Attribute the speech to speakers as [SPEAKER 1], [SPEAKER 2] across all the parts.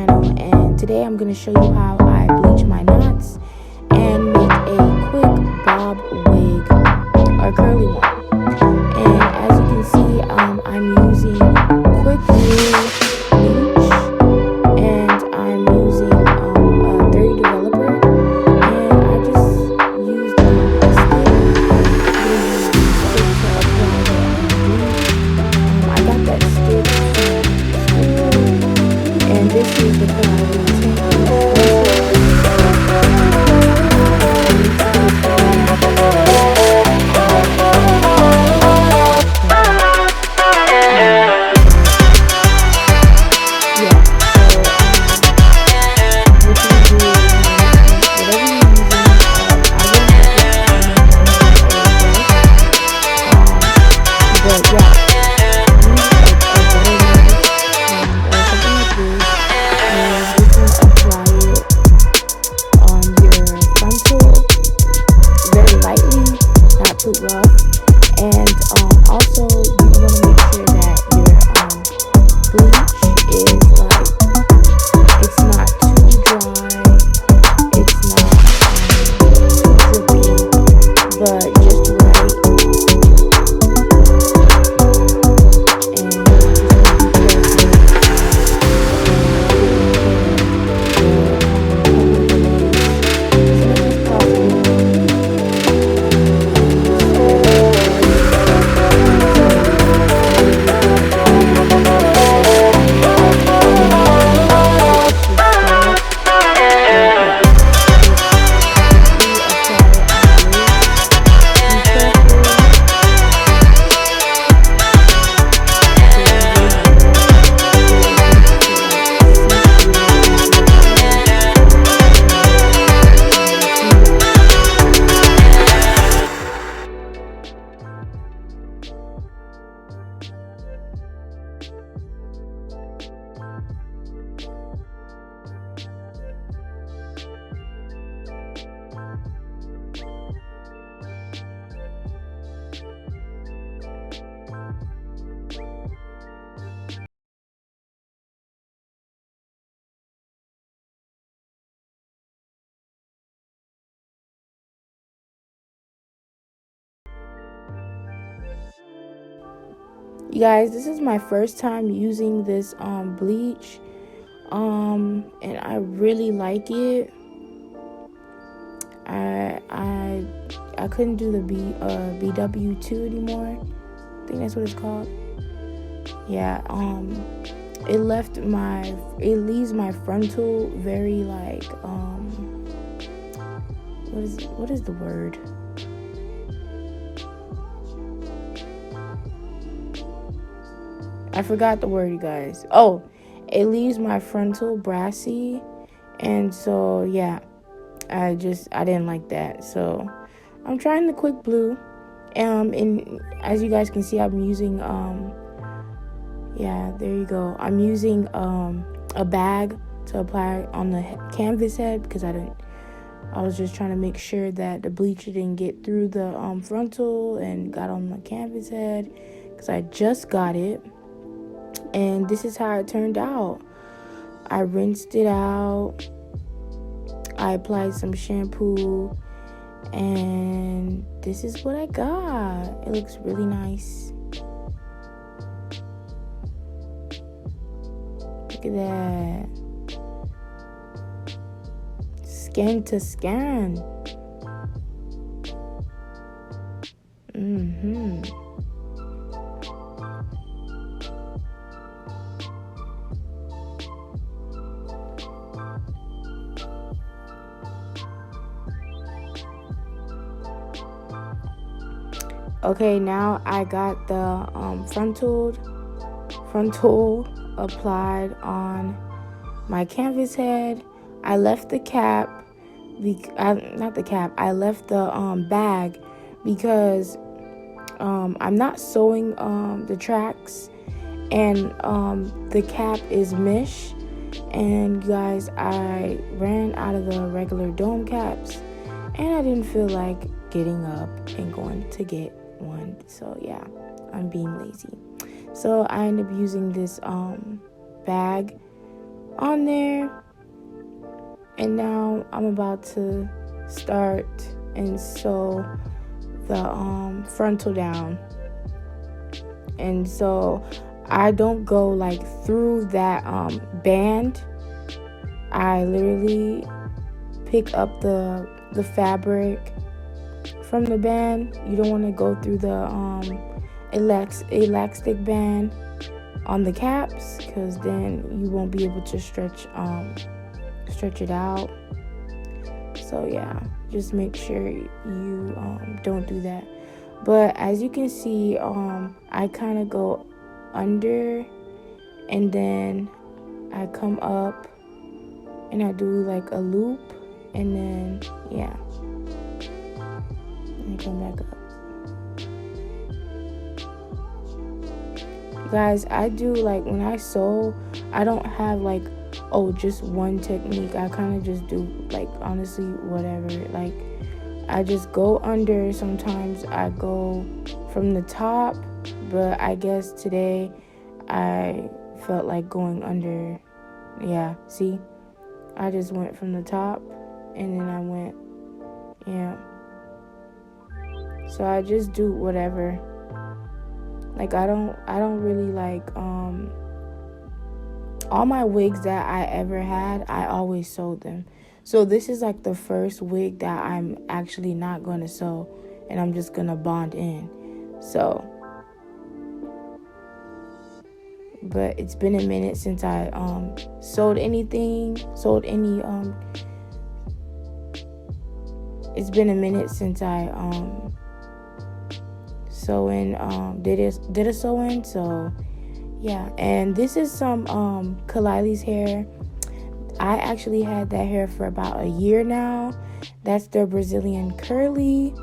[SPEAKER 1] channel, and today I'm going to show you how I bleach my knots and make a quick bob wig or curly one. And as you can see, I'm using quick bleach, and I'm using a 30 developer, and I just used a stick to apply the bleach. I got that stick from school, and this is the Klaiyi rough, and also you want to make sure that your bleach is like, it's not too dry, it's not too drippy, but just right. You guys, this is my first time using this bleach, and I really like it. I couldn't do the BW2 anymore. I think that's what it's called. Yeah, it leaves my frontal very like what is the word? I forgot the word, you guys. Oh, it leaves my frontal brassy, and so yeah, I didn't like that. So I'm trying the quick blue, and as you guys can see, I'm using yeah, there you go. I'm using a bag to apply on the canvas head, because I was just trying to make sure that the bleach didn't get through the frontal and got on the canvas head, because I just got it. And this is how it turned out. I rinsed it out, I applied some shampoo, and this is what I got. It looks really nice. Look at that. Skin to skin. Okay, now I got the frontal applied on my canvas head. I left the cap, I left the bag because I'm not sewing the tracks, and the cap is mesh. And you guys, I ran out of the regular dome caps, and I didn't feel like getting up and going to get one. So yeah, I'm being lazy. So I ended up using this bag on there. And now I'm about to start and sew the frontal down. And so I don't go like through that band. I literally pick up the fabric from the band. You don't want to go through the elastic band on the caps, because then you won't be able to stretch it out. So yeah, just make sure you don't do that. But as you can see, I kind of go under, and then I come up and I do like a loop, and then yeah, and I come back up. You guys, I do like, when I sew, I don't have like, oh, just one technique. I kind of just do like, honestly, whatever. Like, I just go under. Sometimes I go from the top, but I guess today I felt like going under. Yeah, see, I just went from the top, and then I went, yeah. So I just do whatever. Like, I don't really like all my wigs that I ever had, I always sewed them. So this is like the first wig that I'm actually not going to sew, and I'm just going to bond in. So, but it's been a minute since I sold any it's been a minute since I did a sew-in. So yeah, and this is some Klaiyi's hair. I actually had that hair for about a year now. That's their Brazilian curly.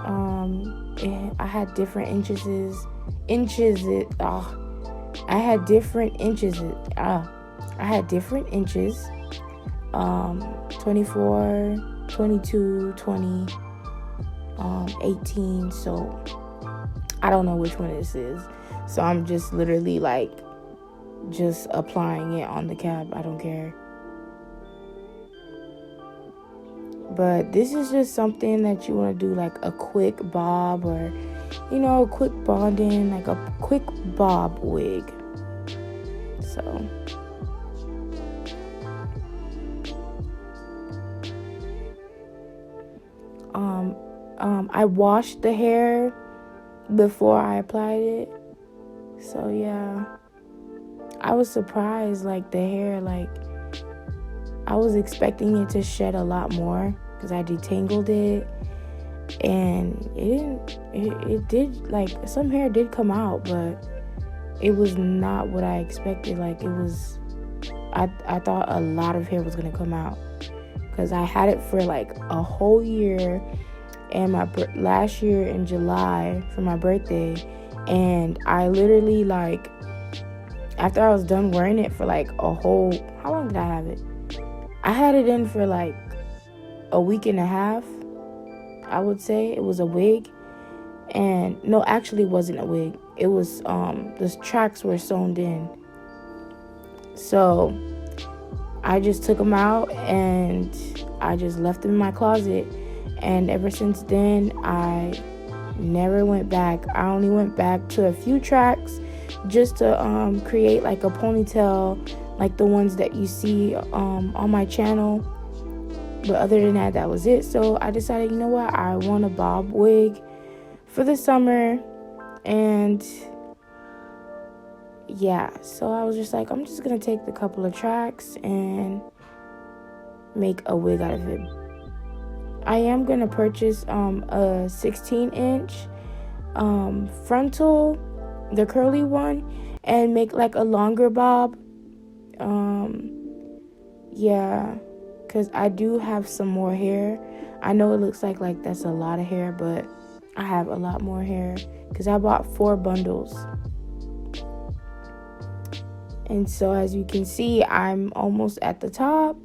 [SPEAKER 1] And I had different inches. I had different inches. 24, 22, 20, 18. So I don't know which one this is. So I'm just literally like just applying it on the cap. I don't care. But this is just something that you want to do, like a quick bob, or a quick bonding, like a quick bob wig. So I washed the hair before I applied it. So yeah, I was surprised, like the hair, like I was expecting it to shed a lot more because I detangled it, and it did, like some hair did come out, but it was not what I expected. Like it was, I thought a lot of hair was gonna come out because I had it for like a whole year, and last year in July for my birthday, and I literally, like, after I was done wearing it for like how long did I have it? I had it in for like a week and a half, I would say. It was a wig, and no, actually it wasn't a wig. It was the tracks were sewn in. So I just took them out and I just left them in my closet, and ever since then I never went back. I only went back to a few tracks just to create like a ponytail, like the ones that you see on my channel. But other than that, that was it. So I decided, you know what, I want a bob wig for the summer. And yeah, so I was just like, I'm just gonna take the couple of tracks and make a wig out of it. I am gonna purchase a 16-inch frontal, the curly one, and make like a longer bob. Yeah, because I do have some more hair. I know it looks like that's a lot of hair, but I have a lot more hair because I bought 4 bundles. And so as you can see, I'm almost at the top.